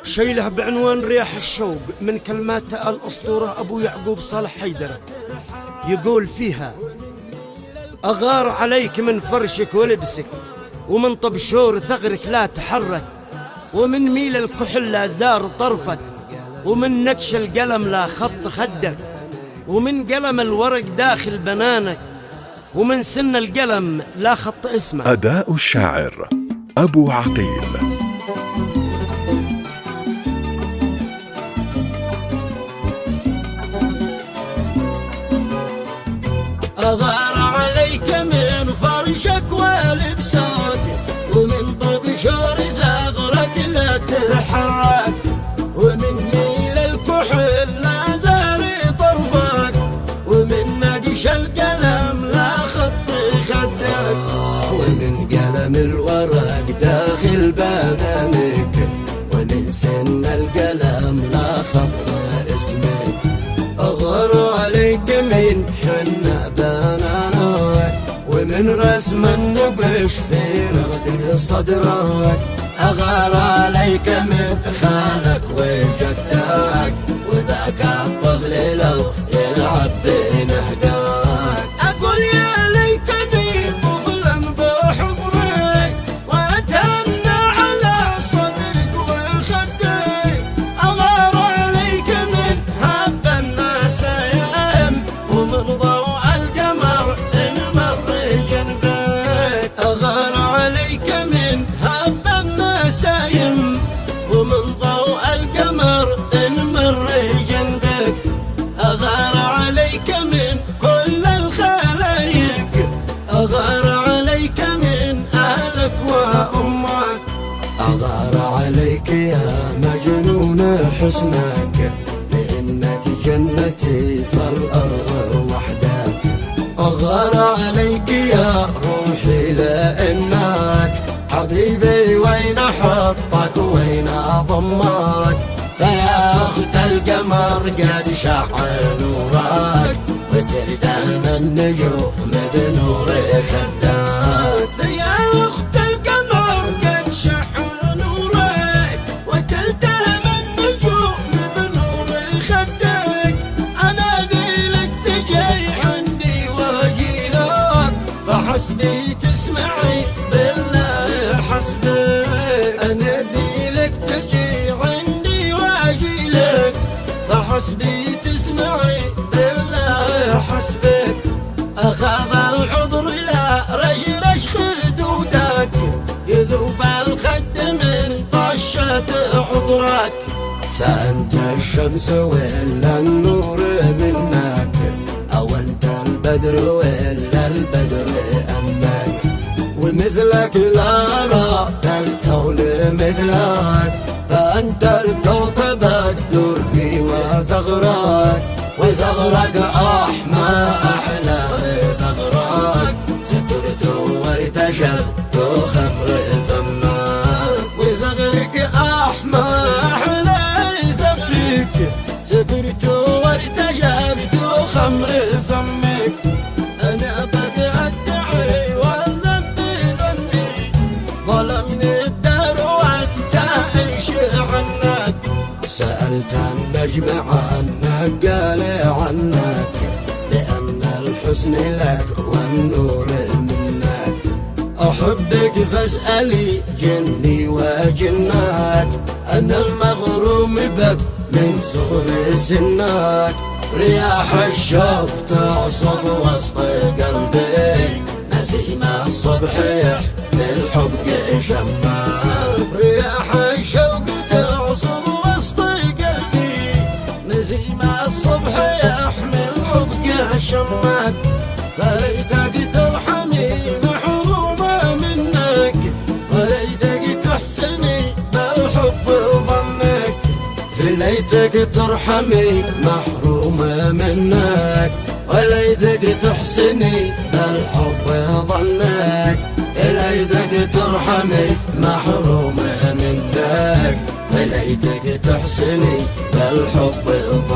شيله بعنوان رياح الشوق من كلمات الأسطورة أبو يعقوب صالح حيدرة، يقول فيها: أغار عليك من فرشك ولبسك، ومن طبشور ثغرك لا تحرك، ومن ميل الكحل لا زار طرفك، ومن نكش القلم لا خط خدك، ومن قلم الورق داخل بنانك، ومن سن القلم لا خط اسمك. أداء الشاعر أبو عقيل. أغار عليك من فرشك ولبسك، ومن طبشور ثغرك لا تحرك، ومن ميل الكحل لا زار طرفك، ومن نقش القلم لا خط خدك، ومن قلم الورق داخل بنانك، ومن سن القلم لا خط اسمك. أغار عليك من حنة بنانك، ومن رسم النقش في رغد صدرك، أغار عليك من خالك وجدك، وذاك الطفل لو يلعب بنهداك. أقول يا ليتني طفلا بحضنك، وأتهنى على صدرك وخدك. أغار عليك من هب النسايم، ومن ضوء القمر إن مر جنبك. أغار عليك من هب النسايم، ومن ضوء القمر إن مر جنبك. أغار عليك من كل الخلايق، أغار عليك من أهلك وأمك. أغار عليك يا مجنون حسنك، لإنك جنتي فالأرض وحدك. أغار عليك يا روحي لإنك حبيبي، وين حطك وين ضمك. فيا أخت القمر قد شع نورك، وتلتهم النجوم بنور خدك. فيا أخت القمر قد شع نورك، وتلتهم النجوم بنور خدك. أنادي لك تجي عندي واجي لك، فحسبي تسمعي بالله حسبك. أنادي لك تجي عندي واجي لك، فحسبي تسمعي بالله حسبك. أخاف العذر لا رشرش خدودك، يذوب الخد من طشة عذرك. فأنت الشمس ولا النور منك، أو أنت البدر ولا البدر أنك. ومثلك لا أرى الكون مثلك، فأنت الكوكب الدري وثغرك. وثغرك أحمى أحلى ثغرك، سترت وارتشفت خمر فمك. وثغرك أحمى أحلى ثغرك، سترت وارتشفت خمر فمك. أنا قد أدعي والذنب ذنبي، ظلمني الدهر وأنت عيش عنك. سألت النجم عنك قال عنك، لأن الحسن لك والنور منك. أحبك فاسألي جني وجنك، أنا المغروم بك من صغر سنك. رياح الشوق تعصف وسط قلبي، نسيم الصبح يحمل الحب شماك. رياح الشوق تعصف وسط قلبي، نسيم الصبح يحمل الحب شماك. فليتك ترحمي محرومة منك، وليتك تحسني بالحب ظنك. فليتك ترحمي محرومة منك، وليتك تحسني بالحب ظنك. ليتك ترحمي محرومة منك، وليتك تحسني بالحب ظنك.